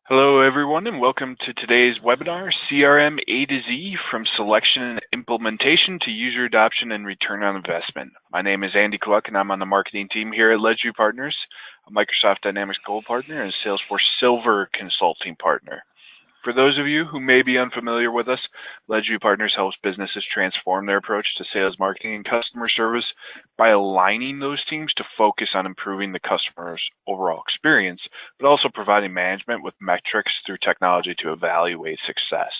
Hello, everyone, and welcome to today's webinar, CRM A to Z, from selection and implementation to user adoption and return on investment. My name is Andy Cluck, and I'm on the marketing team here at Ledgeview Partners, a Microsoft Dynamics Gold partner and a Salesforce Silver consulting partner. For those of you who may be unfamiliar with us, Ledgeview Partners helps businesses transform their approach to sales, marketing, and customer service by aligning those teams to focus on improving the customer's overall experience, but also providing management with metrics through technology to evaluate success.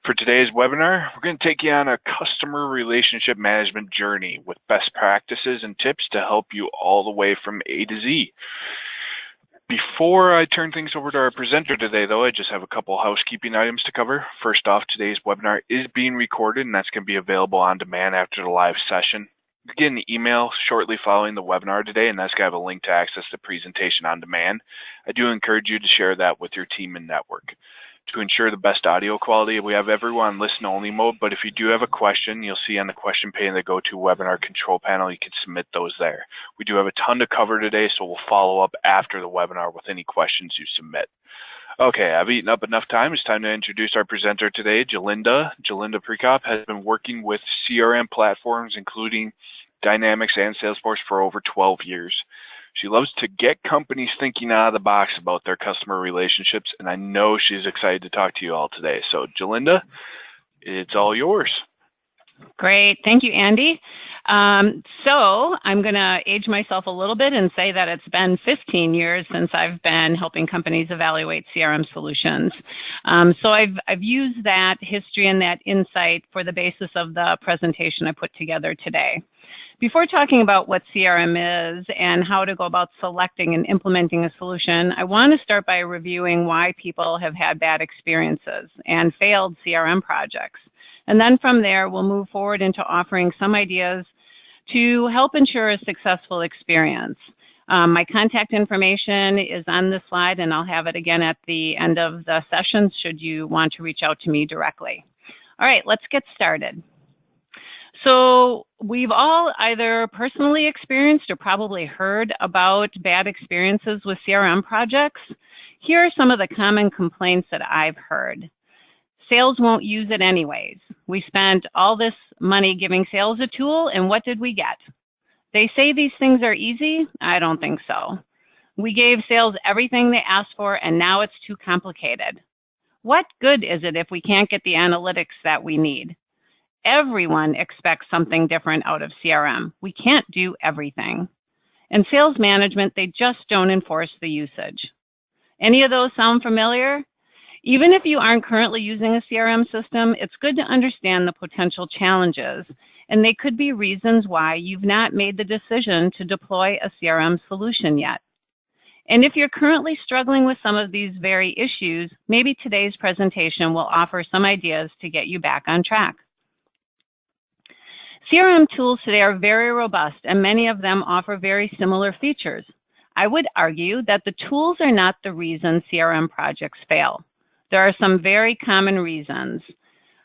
For today's webinar, we're going to take you on a customer relationship management journey with best practices and tips to help you all the way from A to Z. Before I turn things over to our presenter today, though, I just have a couple housekeeping items to cover. First off, today's webinar is being recorded, and that's going to be available on demand after the live session. You get an email shortly following the webinar today, and that's going to have a link to access the presentation on demand. I do encourage you to share that with your team and network. To ensure the best audio quality, we have everyone on listen-only mode, but if you do have a question, you'll see on the question pane the GoToWebinar control panel, you can submit those there. We do have a ton to cover today, so we'll follow up after the webinar with any questions you submit. Okay, I've eaten up enough time. It's time to introduce our presenter today, Jalinda. Jalinda Prekop has been working with CRM platforms, including Dynamics and Salesforce, for over 12 years. She loves to get companies thinking out of the box about their customer relationships, and I know she's excited to talk to you all today. So, Jalinda, it's all yours. Great. Thank you, Andy. So I'm going to age myself a little bit and say that it's been 15 years since I've been helping companies evaluate CRM solutions. So I've used that history and that insight for the basis of the presentation I put together today. Before talking about what CRM is and how to go about selecting and implementing a solution, I want to start by reviewing why people have had bad experiences and failed CRM projects. And then from there, we'll move forward into offering some ideas to help ensure a successful experience. My contact information is on this slide, and I'll have it again at the end of the session should you want to reach out to me directly. All right, let's get started. So we've all either personally experienced or probably heard about bad experiences with CRM projects. Here are some of the common complaints that I've heard. Sales won't use it anyways. We spent all this money giving sales a tool, and what did we get? They say these things are easy. I don't think so. We gave sales everything they asked for, and now it's too complicated. What good is it if we can't get the analytics that we need? Everyone expects something different out of CRM. We can't do everything. And sales management, they just don't enforce the usage. Any of those sound familiar? Even if you aren't currently using a CRM system, it's good to understand the potential challenges, and they could be reasons why you've not made the decision to deploy a CRM solution yet. And if you're currently struggling with some of these very issues, maybe today's presentation will offer some ideas to get you back on track. CRM tools today are very robust, and many of them offer very similar features. I would argue that the tools are not the reason CRM projects fail. There are some very common reasons,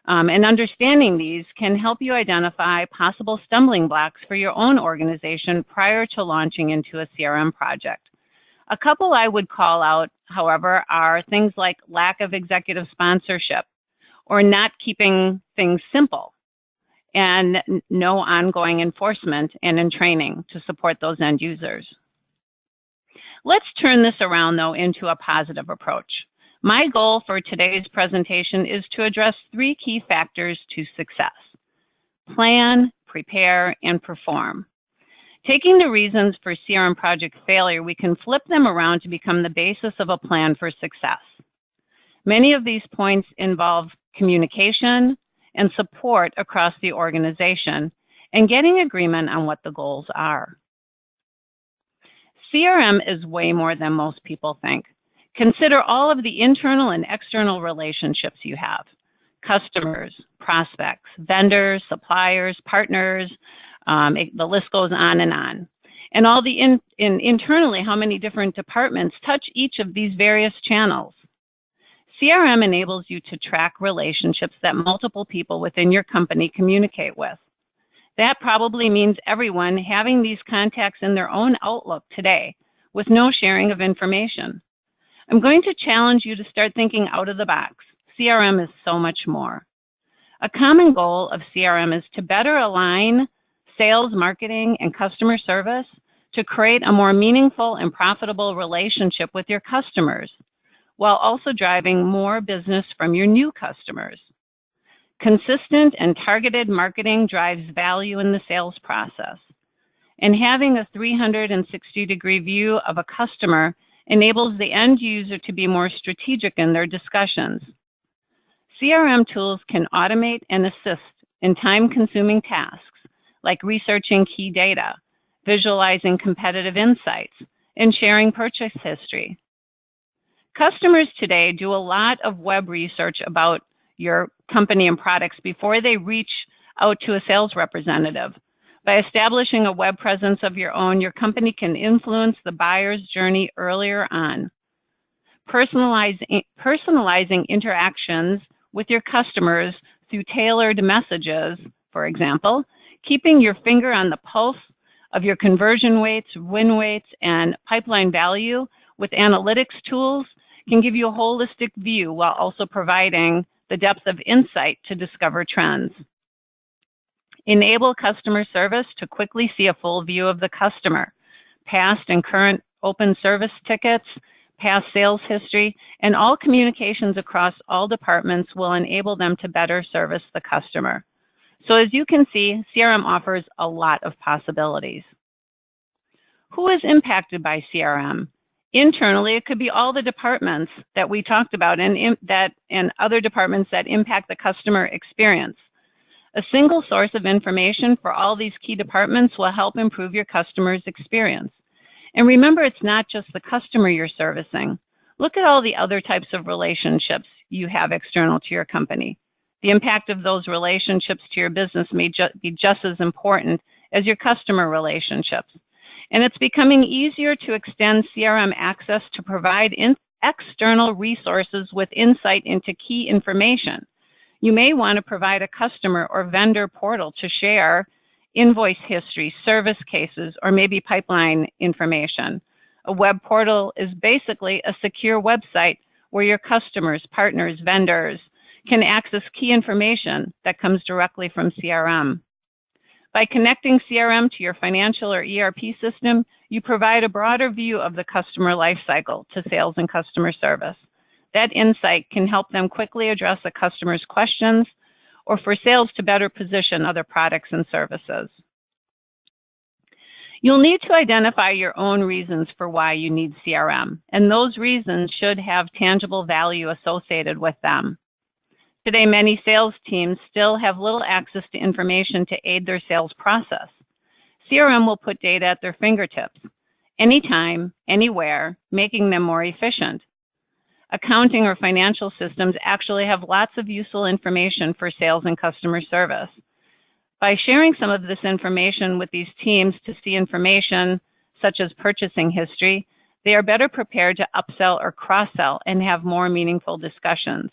and understanding these can help you identify possible stumbling blocks for your own organization prior to launching into a CRM project. A couple I would call out, however, are things like lack of executive sponsorship or not keeping things simple, and no ongoing enforcement and in training to support those end users. Let's turn this around, though, into a positive approach. My goal for today's presentation is to address three key factors to success: plan, prepare, and perform. Taking the reasons for CRM project failure, we can flip them around to become the basis of a plan for success. Many of these points involve communication and support across the organization, and getting agreement on what the goals are. CRM is way more than most people think. Consider all of the internal and external relationships you have: customers, prospects, vendors, suppliers, partners, the list goes on. And all the internally, how many different departments touch each of these various channels. CRM enables you to track relationships that multiple people within your company communicate with. That probably means everyone having these contacts in their own Outlook today with no sharing of information. I'm going to challenge you to start thinking out of the box. CRM is so much more. A common goal of CRM is to better align sales, marketing, and customer service to create a more meaningful and profitable relationship with your customers, while also driving more business from your new customers. Consistent and targeted marketing drives value in the sales process. And having a 360-degree view of a customer enables the end user to be more strategic in their discussions. CRM tools can automate and assist in time-consuming tasks like researching key data, visualizing competitive insights, and sharing purchase history. Customers today do a lot of web research about your company and products before they reach out to a sales representative. By establishing a web presence of your own, your company can influence the buyer's journey earlier on. Personalizing interactions with your customers through tailored messages, for example, keeping your finger on the pulse of your conversion rates, win rates, and pipeline value with analytics tools can give you a holistic view while also providing the depth of insight to discover trends. Enable customer service to quickly see a full view of the customer, past and current open service tickets, past sales history, and all communications across all departments will enable them to better service the customer. So as you can see, CRM offers a lot of possibilities. Who is impacted by CRM? Internally, it could be all the departments that we talked about and other departments that impact the customer experience. A single source of information for all these key departments will help improve your customer's experience. And remember, it's not just the customer you're servicing. Look at all the other types of relationships you have external to your company. The impact of those relationships to your business may be just as important as your customer relationships. And it's becoming easier to extend CRM access to provide external resources with insight into key information. You may want to provide a customer or vendor portal to share invoice history, service cases, or maybe pipeline information. A web portal is basically a secure website where your customers, partners, vendors can access key information that comes directly from CRM. By connecting CRM to your financial or ERP system, you provide a broader view of the customer lifecycle to sales and customer service. That insight can help them quickly address a customer's questions or for sales to better position other products and services. You'll need to identify your own reasons for why you need CRM, and those reasons should have tangible value associated with them. Today, many sales teams still have little access to information to aid their sales process. CRM will put data at their fingertips, anytime, anywhere, making them more efficient. Accounting or financial systems actually have lots of useful information for sales and customer service. By sharing some of this information with these teams to see information such as purchasing history, they are better prepared to upsell or cross-sell and have more meaningful discussions.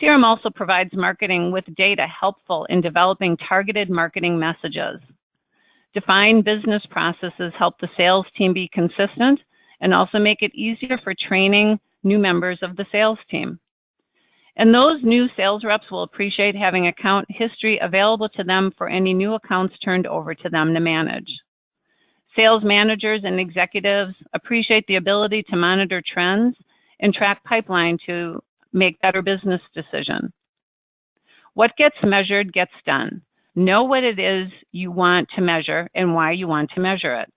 CRM also provides marketing with data helpful in developing targeted marketing messages. Defined business processes help the sales team be consistent and also make it easier for training new members of the sales team. And those new sales reps will appreciate having account history available to them for any new accounts turned over to them to manage. Sales managers and executives appreciate the ability to monitor trends and track pipeline to make better business decisions. What gets measured gets done. Know what it is you want to measure and why you want to measure it.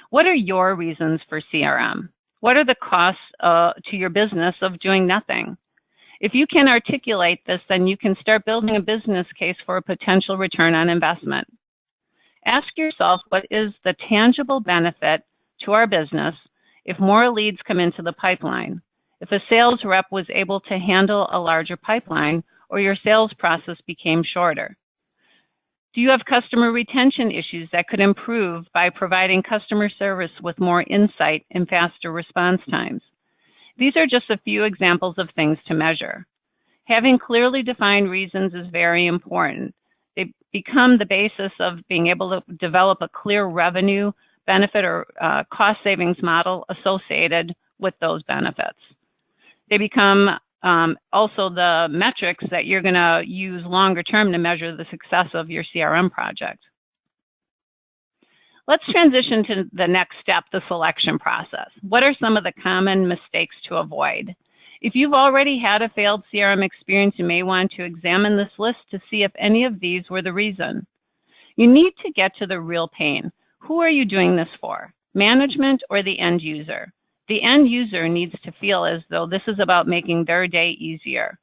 What are your reasons for CRM? What are the costs to your business of doing nothing? If you can articulate this, then you can start building a business case for a potential return on investment. Ask yourself, what is the tangible benefit to our business if more leads come into the pipeline? If a sales rep was able to handle a larger pipeline or your sales process became shorter? Do you have customer retention issues that could improve by providing customer service with more insight and faster response times? These are just a few examples of things to measure. Having clearly defined reasons is very important. They become the basis of being able to develop a clear revenue, benefit or cost savings model associated with those benefits. They become also the metrics that you're going to use longer term to measure the success of your CRM project. Let's transition to the next step, the selection process. What are some of the common mistakes to avoid? If you've already had a failed CRM experience, you may want to examine this list to see if any of these were the reason. You need to get to the real pain. Who are you doing this for? Management or the end user? The end user needs to feel as though this is about making their day easier.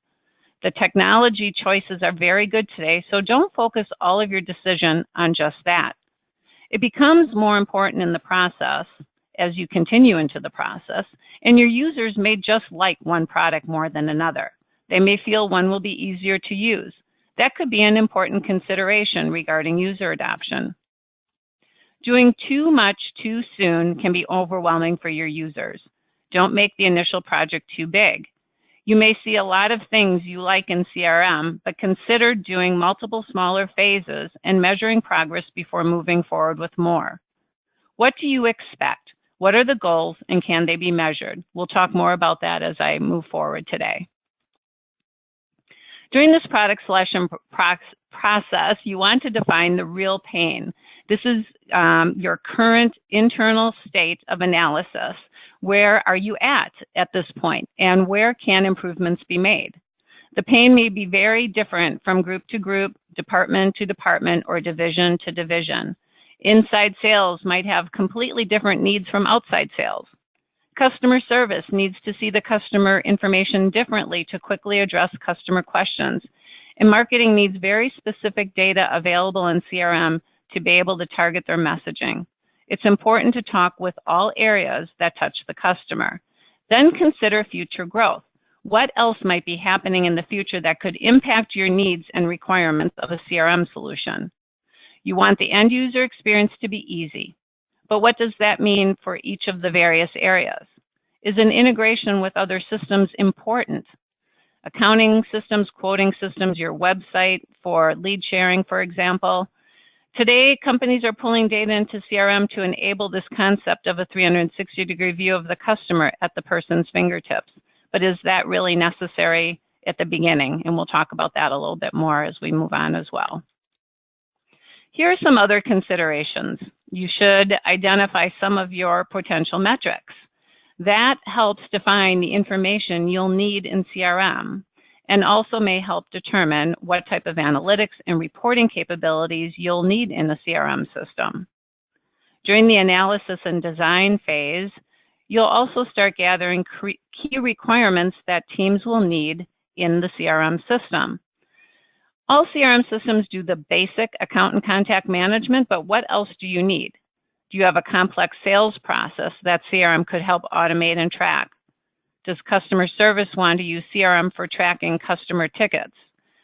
The technology choices are very good today, so don't focus all of your decision on just that. It becomes more important in the process as you continue into the process, and your users may just like one product more than another. They may feel one will be easier to use. That could be an important consideration regarding user adoption. Doing too much too soon can be overwhelming for your users. Don't make the initial project too big. You may see a lot of things you like in CRM, but consider doing multiple smaller phases and measuring progress before moving forward with more. What do you expect? What are the goals, and can they be measured? We'll talk more about that as I move forward today. During this product selection process, you want to define the real pain. This is your current internal state of analysis. Where are you at this point, and where can improvements be made? The pain may be very different from group to group, department to department, or division to division. Inside sales might have completely different needs from outside sales. Customer service needs to see the customer information differently to quickly address customer questions. And marketing needs very specific data available in CRM to be able to target their messaging. It's important to talk with all areas that touch the customer. Then consider future growth. What else might be happening in the future that could impact your needs and requirements of a CRM solution? You want the end user experience to be easy. But what does that mean for each of the various areas? Is an integration with other systems important? Accounting systems, quoting systems, your website for lead sharing, for example. Today, companies are pulling data into CRM to enable this concept of a 360-degree view of the customer at the person's fingertips. But is that really necessary at the beginning? And we'll talk about that a little bit more as we move on as well. Here are some other considerations. You should identify some of your potential metrics. That helps define the information you'll need in CRM, and also may help determine what type of analytics and reporting capabilities you'll need in the CRM system. During the analysis and design phase, you'll also start gathering key requirements that teams will need in the CRM system. All CRM systems do the basic account and contact management, but what else do you need? Do you have a complex sales process that CRM could help automate and track? Does customer service want to use CRM for tracking customer tickets?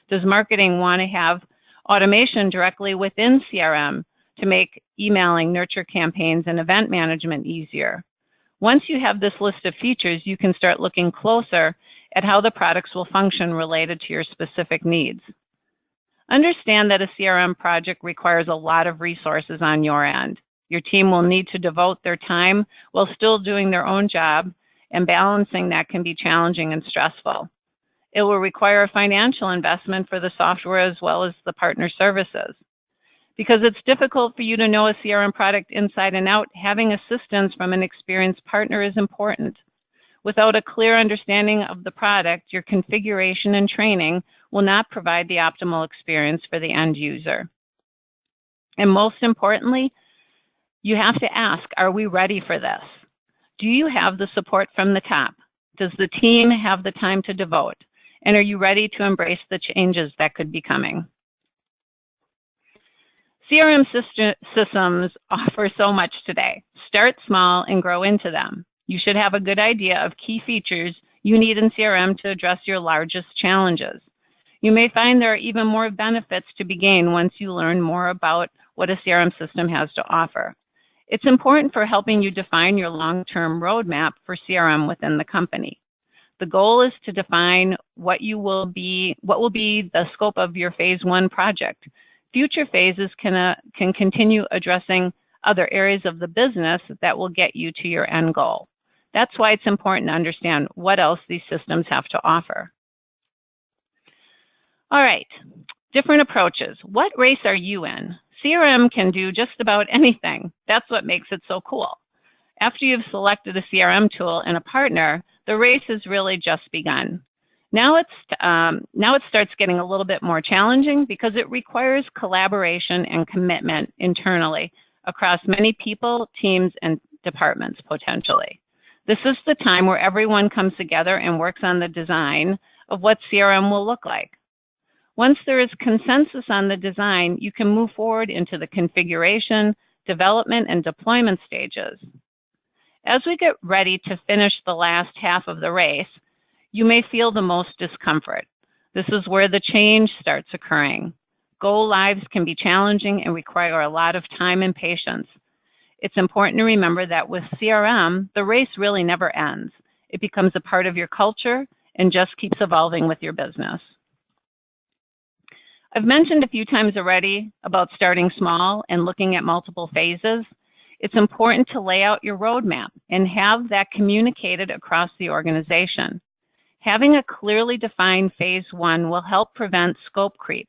Does marketing want to have automation directly within CRM to make emailing, nurture campaigns, and event management easier? Once you have this list of features, you can start looking closer at how the products will function related to your specific needs. Understand that a CRM project requires a lot of resources on your end. Your team will need to devote their time while still doing their own job, and balancing that can be challenging and stressful. It will require a financial investment for the software as well as the partner services. Because it's difficult for you to know a CRM product inside and out, having assistance from an experienced partner is important. Without a clear understanding of the product, your configuration and training will not provide the optimal experience for the end user. And most importantly, you have to ask, are we ready for this? Do you have the support from the top? Does the team have the time to devote? And are you ready to embrace the changes that could be coming? CRM systems offer so much today. Start small and grow into them. You should have a good idea of key features you need in CRM to address your largest challenges. You may find there are even more benefits to be gained once you learn more about what a CRM system has to offer. It's important for helping you define your long-term roadmap for CRM within the company. The goal is to define what will be the scope of your phase one project. Future phases can continue addressing other areas of the business that will get you to your end goal. That's why it's important to understand what else these systems have to offer. All right, different approaches. What race are you in? CRM can do just about anything. That's what makes it so cool. After you've selected a CRM tool and a partner, the race has really just begun. Now it starts getting a little bit more challenging because it requires collaboration and commitment internally across many people, teams, and departments potentially. This is the time where everyone comes together and works on the design of what CRM will look like. Once there is consensus on the design, you can move forward into the configuration, development, and deployment stages. As we get ready to finish the last half of the race, you may feel the most discomfort. This is where the change starts occurring. Go lives can be challenging and require a lot of time and patience. It's important to remember that with CRM, the race really never ends. It becomes a part of your culture and just keeps evolving with your business. I've mentioned a few times already about starting small and looking at multiple phases. It's important to lay out your roadmap and have that communicated across the organization. Having a clearly defined phase 1 will help prevent scope creep.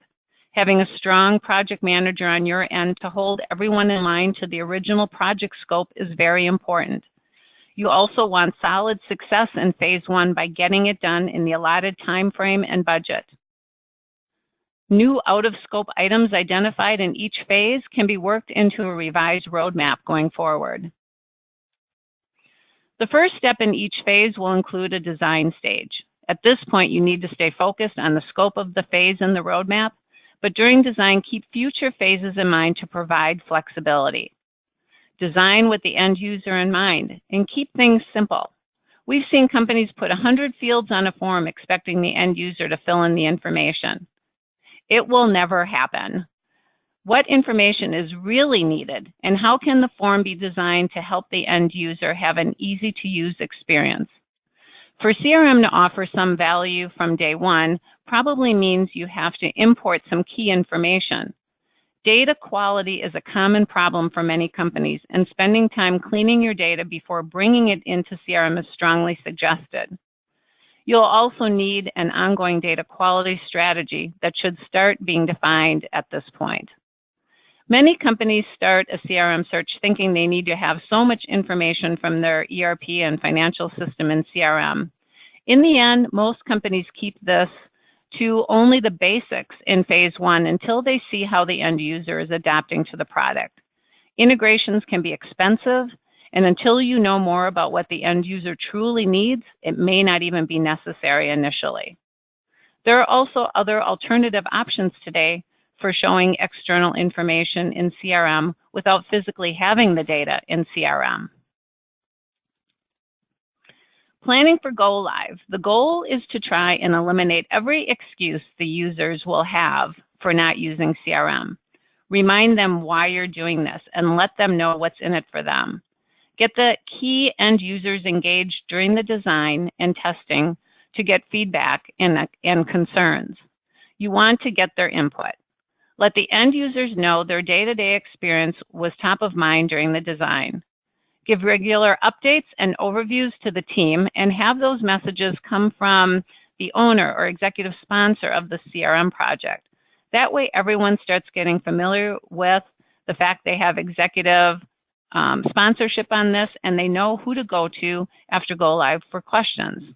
Having a strong project manager on your end to hold everyone in line to the original project scope is very important. You also want solid success in phase 1 by getting it done in the allotted time frame and budget. New out-of-scope items identified in each phase can be worked into a revised roadmap going forward. The first step in each phase will include a design stage. At this point, you need to stay focused on the scope of the phase and the roadmap, but during design, keep future phases in mind to provide flexibility. Design with the end user in mind and keep things simple. We've seen companies put 100 fields on a form expecting the end user to fill in the information. It will never happen. What information is really needed, and how can the form be designed to help the end user have an easy-to-use experience? For CRM to offer some value from day one probably means you have to import some key information. Data quality is a common problem for many companies, and spending time cleaning your data before bringing it into CRM is strongly suggested. You'll also need an ongoing data quality strategy that should start being defined at this point. Many companies start a CRM search thinking they need to have so much information from their ERP and financial system in CRM. In the end, most companies keep this to only the basics in phase 1 until they see how the end user is adapting to the product. Integrations can be expensive, and until you know more about what the end user truly needs, it may not even be necessary initially. There are also other alternative options today for showing external information in CRM without physically having the data in CRM. Planning for go live. The goal is to try and eliminate every excuse the users will have for not using CRM. Remind them why you're doing this and let them know what's in it for them. Get the key end users engaged during the design and testing to get feedback and concerns. You want to get their input. Let the end users know their day-to-day experience was top of mind during the design. Give regular updates and overviews to the team and have those messages come from the owner or executive sponsor of the CRM project. That way everyone starts getting familiar with the fact they have executive sponsorship on this, and they know who to go to after go live for questions.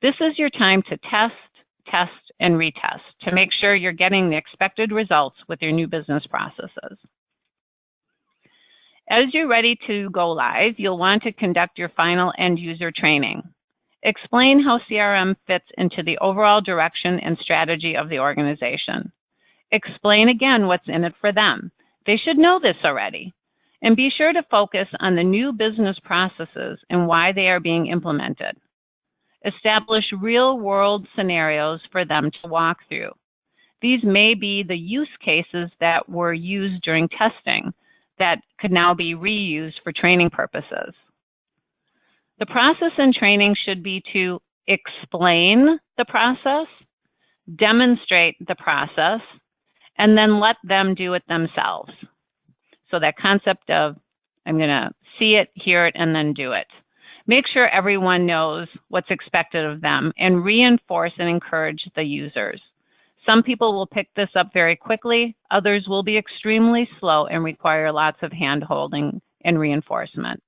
This is your time to test, and retest to make sure you're getting the expected results with your new business processes. As you're ready to go live, you'll want to conduct your final end user training. Explain how CRM fits into the overall direction and strategy of the organization. Explain again what's in it for them. They should know this already. And be sure to focus on the new business processes and why they are being implemented. Establish real-world scenarios for them to walk through. These may be the use cases that were used during testing that could now be reused for training purposes. The process in training should be to explain the process, demonstrate the process, and then let them do it themselves. So that concept of I'm going to see it, hear it, and then do it. Make sure everyone knows what's expected of them and reinforce and encourage the users. Some people will pick this up very quickly. Others will be extremely slow and require lots of hand-holding and reinforcement.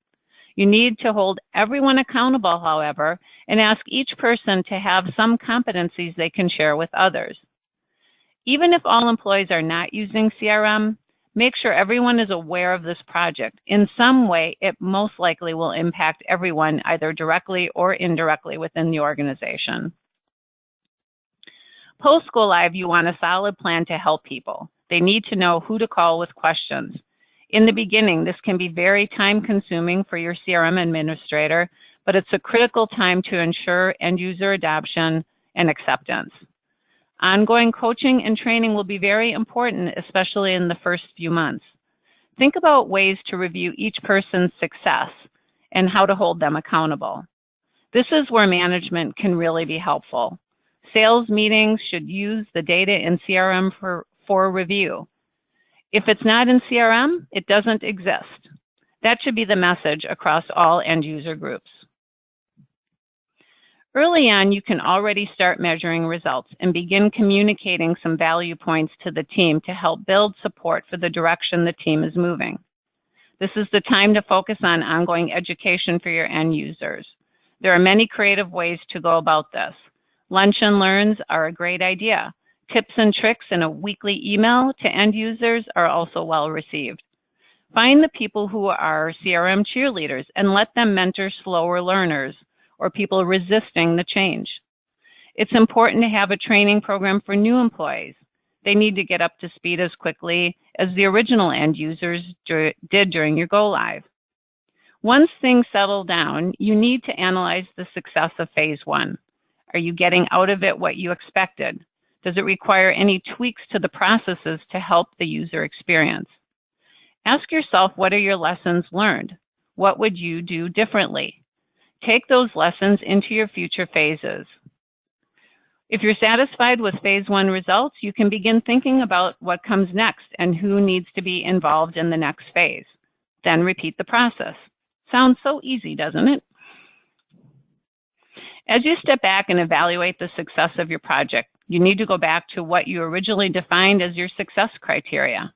You need to hold everyone accountable, however, and ask each person to have some competencies they can share with others. Even if all employees are not using CRM, make sure everyone is aware of this project. In some way, it most likely will impact everyone either directly or indirectly within the organization. Post-go live, you want a solid plan to help people. They need to know who to call with questions. In the beginning, this can be very time-consuming for your CRM administrator, but it's a critical time to ensure end-user adoption and acceptance. Ongoing coaching and training will be very important, especially in the first few months. Think about ways to review each person's success and how to hold them accountable. This is where management can really be helpful. Sales meetings should use the data in CRM for review. If it's not in CRM, it doesn't exist. That should be the message across all end user groups. Early on, you can already start measuring results and begin communicating some value points to the team to help build support for the direction the team is moving. This is the time to focus on ongoing education for your end users. There are many creative ways to go about this. Lunch and learns are a great idea. Tips and tricks in a weekly email to end users are also well received. Find the people who are CRM cheerleaders and let them mentor slower learners or people resisting the change. It's important to have a training program for new employees. They need to get up to speed as quickly as the original end users did during your go live. Once things settle down, you need to analyze the success of phase one. Are you getting out of it what you expected? Does it require any tweaks to the processes to help the user experience? Ask yourself, what are your lessons learned? What would you do differently? Take those lessons into your future phases. If you're satisfied with phase one results, you can begin thinking about what comes next and who needs to be involved in the next phase. Then repeat the process. Sounds so easy, doesn't it? As you step back and evaluate the success of your project, you need to go back to what you originally defined as your success criteria.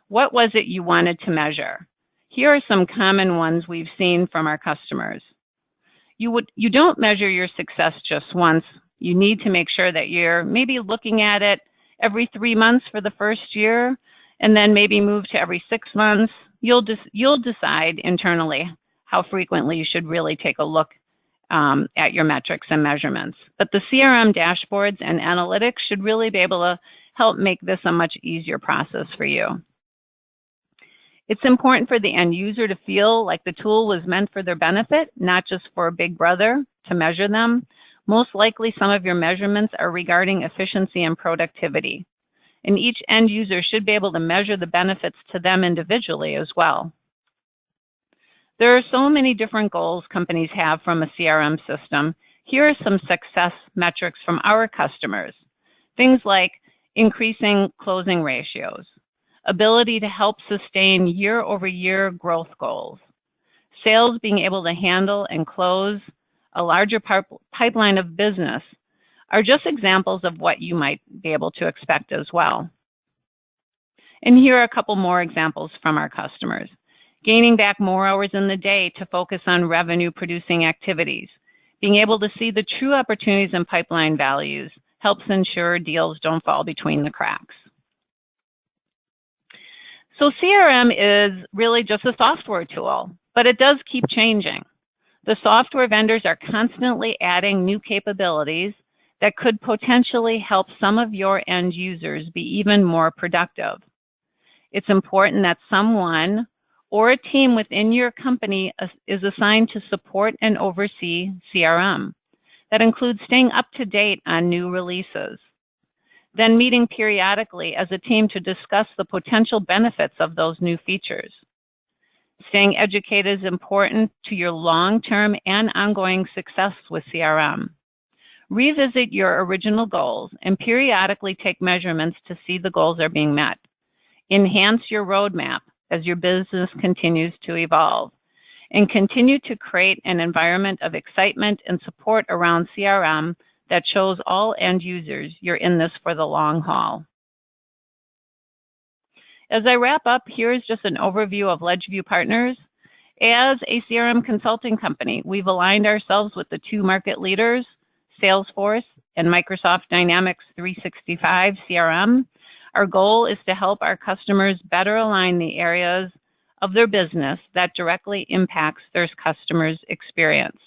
What was it you wanted to measure? Here are some common ones we've seen from our customers. You don't measure your success just once. You need to make sure that you're maybe looking at it every 3 months for the first year, and then maybe move to every 6 months. You'll decide internally how frequently you should really take a look at your metrics and measurements. But the CRM dashboards and analytics should really be able to help make this a much easier process for you. It's important for the end user to feel like the tool was meant for their benefit, not just for a big brother to measure them. Most likely, some of your measurements are regarding efficiency and productivity. And each end user should be able to measure the benefits to them individually as well. There are so many different goals companies have from a CRM system. Here are some success metrics from our customers. Things like increasing closing ratios, ability to help sustain year-over-year growth goals, sales being able to handle and close a larger pipeline of business are just examples of what you might be able to expect as well. And here are a couple more examples from our customers. Gaining back more hours in the day to focus on revenue-producing activities. Being able to see the true opportunities and pipeline values helps ensure deals don't fall between the cracks. So CRM is really just a software tool, but it does keep changing. The software vendors are constantly adding new capabilities that could potentially help some of your end users be even more productive. It's important that someone or a team within your company is assigned to support and oversee CRM. That includes staying up to date on new releases, then meeting periodically as a team to discuss the potential benefits of those new features. Staying educated is important to your long-term and ongoing success with CRM. Revisit your original goals and periodically take measurements to see the goals are being met. Enhance your roadmap. as your business continues to evolve. And continue to create an environment of excitement and support around CRM that shows all end users you're in this for the long haul. As I wrap up, here's just an overview of LedgeView Partners. As a CRM consulting company, we've aligned ourselves with the two market leaders, Salesforce and Microsoft Dynamics 365 CRM. Our goal is to help our customers better align the areas of their business that directly impacts their customers' experience.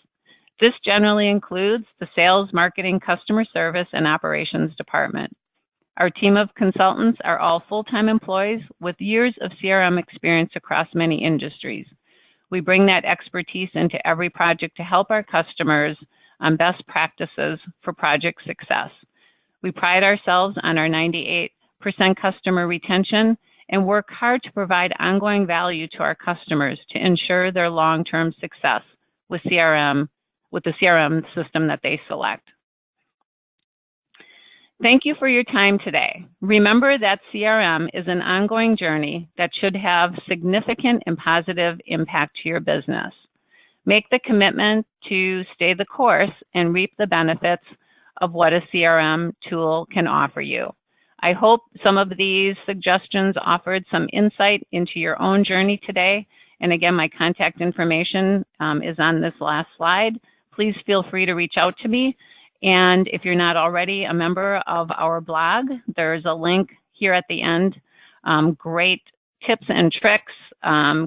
This generally includes the sales, marketing, customer service, and operations department. Our team of consultants are all full-time employees with years of CRM experience across many industries. We bring that expertise into every project to help our customers on best practices for project success. We pride ourselves on our 98% customer retention and work hard to provide ongoing value to our customers to ensure their long-term success with the CRM system that they select. Thank you for your time today. Remember that CRM is an ongoing journey that should have significant and positive impact to your business. Make the commitment to stay the course and reap the benefits of what a CRM tool can offer you. I hope some of these suggestions offered some insight into your own journey today. And again, my contact information is on this last slide. Please feel free to reach out to me. And if you're not already a member of our blog, there's a link here at the end. Great tips and tricks.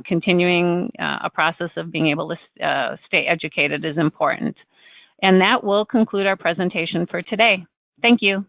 Continuing a process of being able to stay educated is important. And that will conclude our presentation for today. Thank you.